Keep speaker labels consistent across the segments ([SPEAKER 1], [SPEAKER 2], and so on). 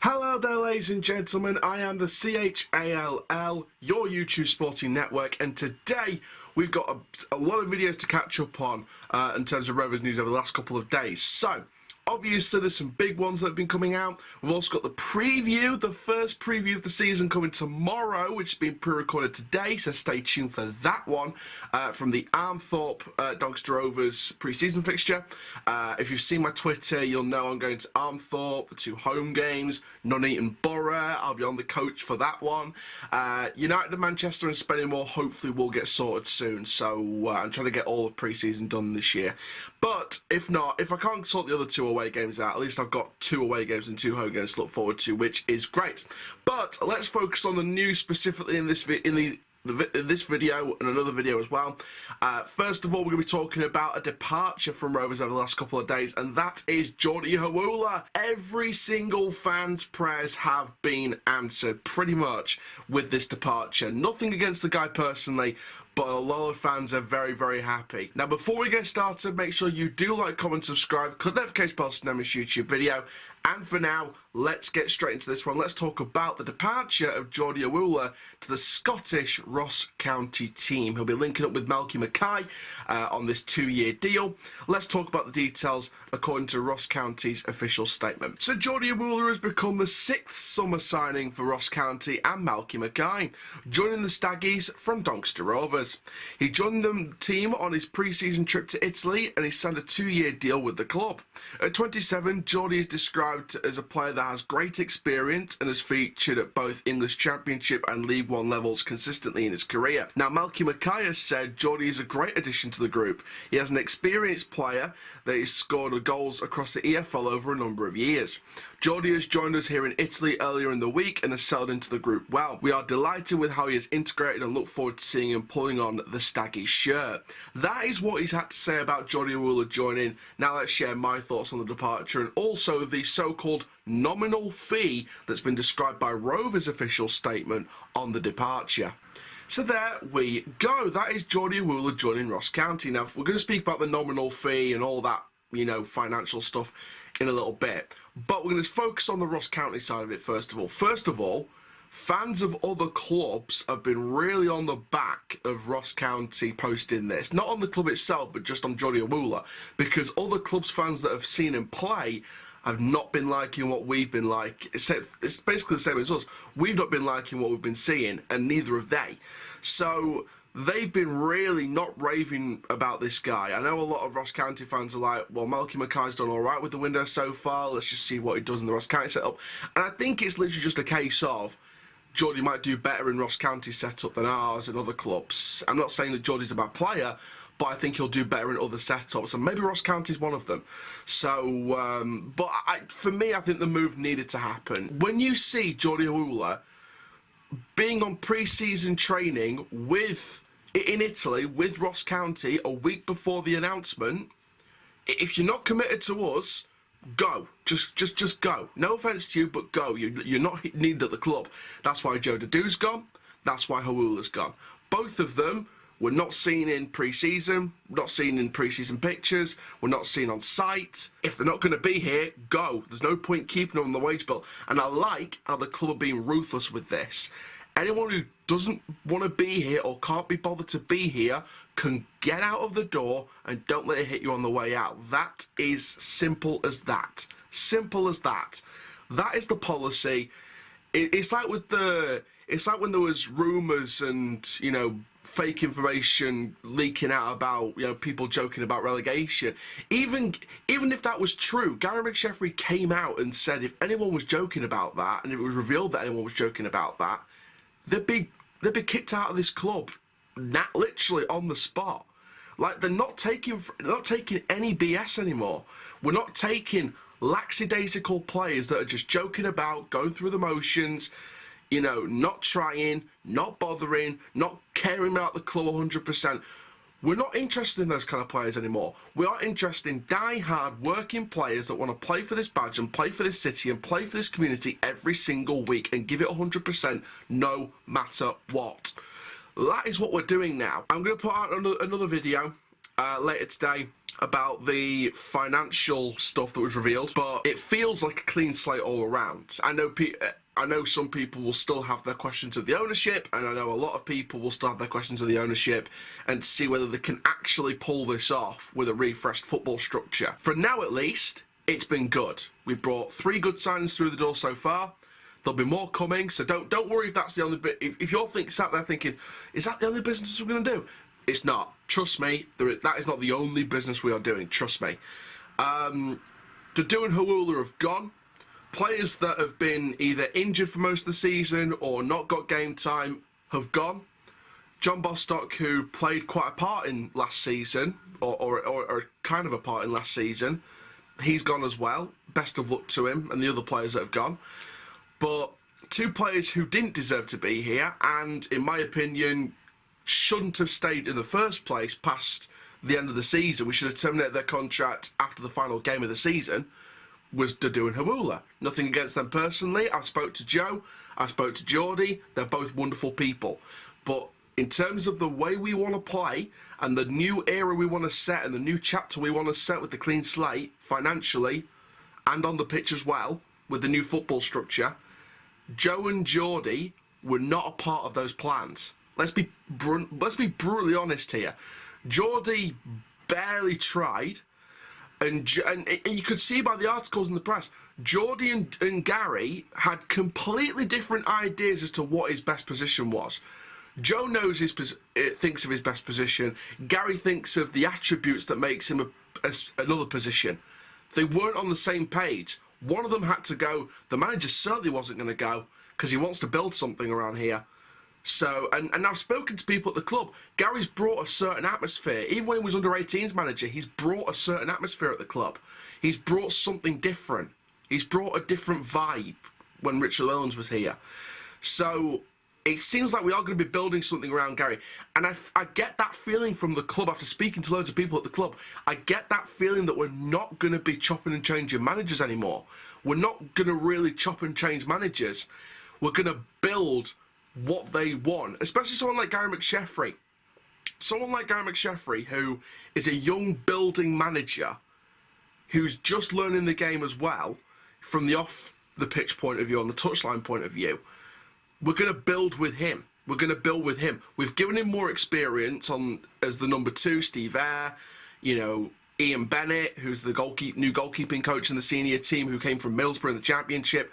[SPEAKER 1] Hello there, ladies and gentlemen, I am the CHALL, your YouTube sporting network, and today we've got a lot of videos to catch up on in terms of Rovers news over the last couple of days. So, obviously there's some big ones that have been coming out. We've also got the preview, the first preview of the season coming tomorrow, which has been pre-recorded today, so stay tuned for that one, from the Armthorpe Doncaster Rovers pre-season fixture. If you've seen my Twitter, you'll know I'm going to Armthorpe for 2 home games, Nuneaton Borough, I'll be on the coach for that one. United and Manchester and Spennymoor hopefully will get sorted soon, so I'm trying to get all the pre-season done this year. But if not, if I can't sort the other 2 away games out, at least I've got 2 away games and 2 home games to look forward to, which is great. But let's focus on the news specifically in this video and another video as well. First of all, we're going to be talking about a departure from Rovers over the last couple of days, and that is Jordy Hiwula. Every single fan's prayers have been answered pretty much with this departure. Nothing against the guy personally, but a lot of fans are very, very happy. Now, before we get started, make sure you do like, comment, subscribe, click the notification bell to know this YouTube video. And for now, let's get straight into this one. Let's talk about the departure of Jordy Hiwula to the Scottish Ross County team. He'll be linking up with Malky Mackay on this 2-year deal. Let's talk about the details according to Ross County's official statement. So Jordy Hiwula has become the 6th summer signing for Ross County and Malky Mackay, joining the Staggies from Doncaster Rovers. He joined the team on his pre-season trip to Italy and he signed a 2-year deal with the club. At 27, Jordy is described as a player that has great experience and has featured at both English Championship and League One levels consistently in his career. Now, Malky Mackay has said Jordy is a great addition to the group. He has an experienced player that has scored goals across the EFL over a number of years. Jordy has joined us here in Italy earlier in the week and has settled into the group well. We are delighted with how he has integrated and look forward to seeing him pulling on the Staggy shirt. That is what he's had to say about Jordy Hiwula joining. Now let's share my thoughts on the departure and also the so-called nominal fee that's been described by Rovers' official statement on the departure. So there we go. That is Jordy Hiwula joining Ross County. Now, we're going to speak about the nominal fee and all that, financial stuff in a little bit. But we're going to focus on the Ross County side of it first of all. First of all, fans of other clubs have been really on the back of Ross County posting this. Not on the club itself, but just on Jordy Hiwula. Because other clubs' fans that have seen him play have not been liking what we've been like. It's basically the same as us. We've not been liking what we've been seeing, and neither have they. So they've been really not raving about this guy. I know a lot of Ross County fans are like, well, Malky Mackay's done all right with the window so far. Let's just see what he does in the Ross County setup. And I think it's literally just a case of Jordy might do better in Ross County setup than ours and other clubs. I'm not saying that Jordy's a bad player, but I think he'll do better in other setups, and maybe Ross County's one of them. So, for me, I think the move needed to happen. When you see Jordy Hiwula being on pre-season training in Italy with Ross County a week before the announcement, if you're not committed to us, go. Just go. No offence to you, but go. You're not needed at the club. That's why Joe Dudu's gone. That's why Hiwula's gone. Both of them were not seen in pre-season, not seen in pre-season pictures, we're not seen on site. If they're not going to be here, go. There's no point keeping them on the wage bill. And I like how the club are being ruthless with this. Anyone who doesn't want to be here or can't be bothered to be here can get out of the door and don't let it hit you on the way out. That is simple as that. Simple as that. That is the policy. It's like with it's like when there was rumours and, fake information leaking out about, people joking about relegation. Even if that was true, Gary McSheffrey came out and said if anyone was joking about that, and if it was revealed that anyone was joking about that, they'd be kicked out of this club, literally on the spot. Like, they're not taking any BS anymore. We're not taking lackadaisical players that are just joking about, going through the motions, not trying, not bothering, not caring about the club 100%. We're not interested in those kind of players anymore. We are interested in die-hard working players that want to play for this badge and play for this city and play for this community every single week and give it 100% no matter what. That is what we're doing now. I'm going to put out another video later today about the financial stuff that was revealed, but it feels like a clean slate all around. I know some people will still have their questions of the ownership, and I know a lot of people will still have their questions of the ownership and see whether they can actually pull this off with a refreshed football structure. For now, at least, it's been good. We've brought 3 good signings through the door so far. There'll be more coming, so don't worry if that's the only bit. If you're sat there thinking, is that the only business we're going to do? It's not. Trust me, that is not the only business we are doing. Trust me. Doncaster and Hiwula have gone. Players that have been either injured for most of the season or not got game time have gone. John Bostock, who played quite a part in last season, or kind of a part in last season, he's gone as well. Best of luck to him and the other players that have gone. But 2 players who didn't deserve to be here, and in my opinion, shouldn't have stayed in the first place past the end of the season. We should have terminated their contract after the final game of the season, was Doncaster and Hiwula. Nothing against them personally. I spoke to Joe, I spoke to Jordy. They're both wonderful people. But in terms of the way we want to play and the new era we want to set and the new chapter we want to set with the clean slate, financially and on the pitch as well, with the new football structure, Joe and Jordy were not a part of those plans. Let's be brutally honest here. Jordy barely tried, and you could see by the articles in the press, Jordy and Gary had completely different ideas as to what his best position was. Joe knows thinks of his best position. Gary thinks of the attributes that makes him another position. They weren't on the same page. One of them had to go. The manager certainly wasn't going to go because he wants to build something around here. So, and I've spoken to people at the club. Gary's brought a certain atmosphere. Even when he was under 18s manager, he's brought a certain atmosphere at the club. He's brought something different. He's brought a different vibe when Richard Owens was here. So it seems like we are going to be building something around Gary. And I get that feeling from the club after speaking to loads of people at the club. I get that feeling that we're not going to be chopping and changing managers anymore. We're not going to really chop and change managers. We're going to build what they want, especially someone like Gary McSheffrey. Someone like Gary McSheffrey, who is a young building manager, who's just learning the game as well, from the off the pitch point of view, on the touchline point of view. We're going to build with him. We're going to build with him. We've given him more experience as the number 2, Steve Eyre, Ian Bennett, who's the new goalkeeping coach in the senior team, who came from Middlesbrough in the Championship.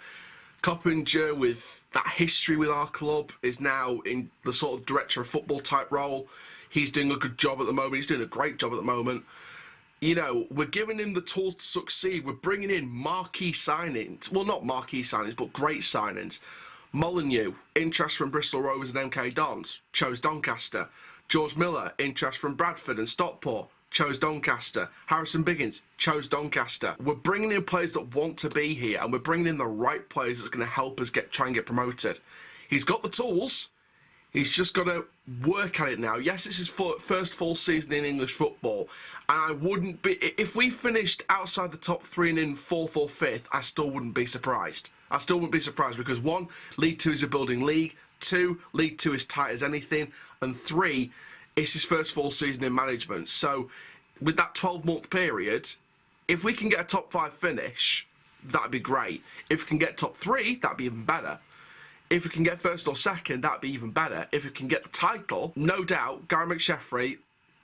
[SPEAKER 1] Coppinger, with that history with our club, is now in the sort of director of football type role. He's doing a good job at the moment. He's doing a great job at the moment. We're giving him the tools to succeed. We're bringing in marquee signings. Well, not marquee signings, but great signings. Molyneux, interest from Bristol Rovers and MK Dons, chose Doncaster. George Miller, interest from Bradford and Stockport, chose Doncaster. Harrison Biggins, chose Doncaster. We're bringing in players that want to be here, and we're bringing in the right players that's going to help us try and get promoted. He's got the tools. He's just got to work at it now. Yes, it's his first full season in English football, and I wouldn't be... If we finished outside the top 3 and in 4th or 5th, I still wouldn't be surprised. I still wouldn't be surprised because 1, League 2 is a building league. 2, League 2 is tight as anything. And 3, it's his first full season in management. So with that 12-month period, if we can get a top 5 finish, that'd be great. If we can get top 3, that'd be even better. If we can get 1st or 2nd, that'd be even better. If we can get the title, no doubt, Gary McSheffrey,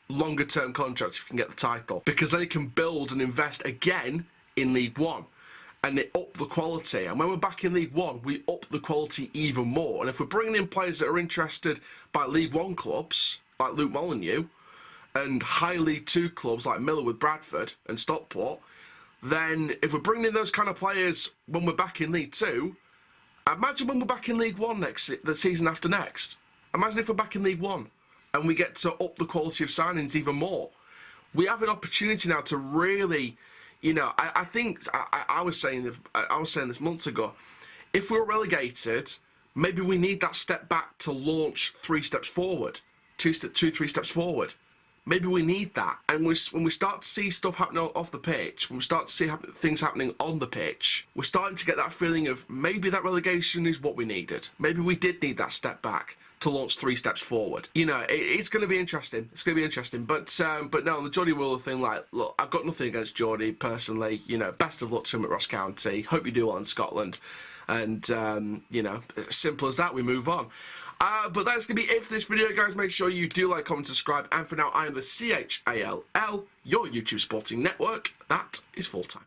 [SPEAKER 1] longer-term contract if we can get the title. Because then he can build and invest again in League 1. And it up the quality. And when we're back in League 1, we up the quality even more. And if we're bringing in players that are interested by League 1 clubs, like Luke Molyneux, and high League 2 clubs like Miller with Bradford and Stockport, then if we're bringing in those kind of players when we're back in League 2, imagine when we're back in League 1 the season after next. Imagine if we're back in League 1 and we get to up the quality of signings even more. We have an opportunity now to really... I think I was saying this months ago. If we were relegated, maybe we need that step back to launch 3 steps forward, 3 steps forward. Maybe we need that. And when we start to see stuff happening off the pitch, when we start to see things happening on the pitch, we're starting to get that feeling of maybe that relegation is what we needed. Maybe we did need that step back to launch 3 steps forward. You know, it's going to be interesting. It's going to be interesting. But no, the Jordy Hiwula thing, like, look, I've got nothing against Jordy personally. You know, best of luck to him at Ross County. Hope you do well in Scotland. And, you know, simple as that, we move on. But that's going to be it for this video, guys. Make sure you do like, comment, subscribe. And for now, I am the CHALL, your YouTube sporting network. That is full time.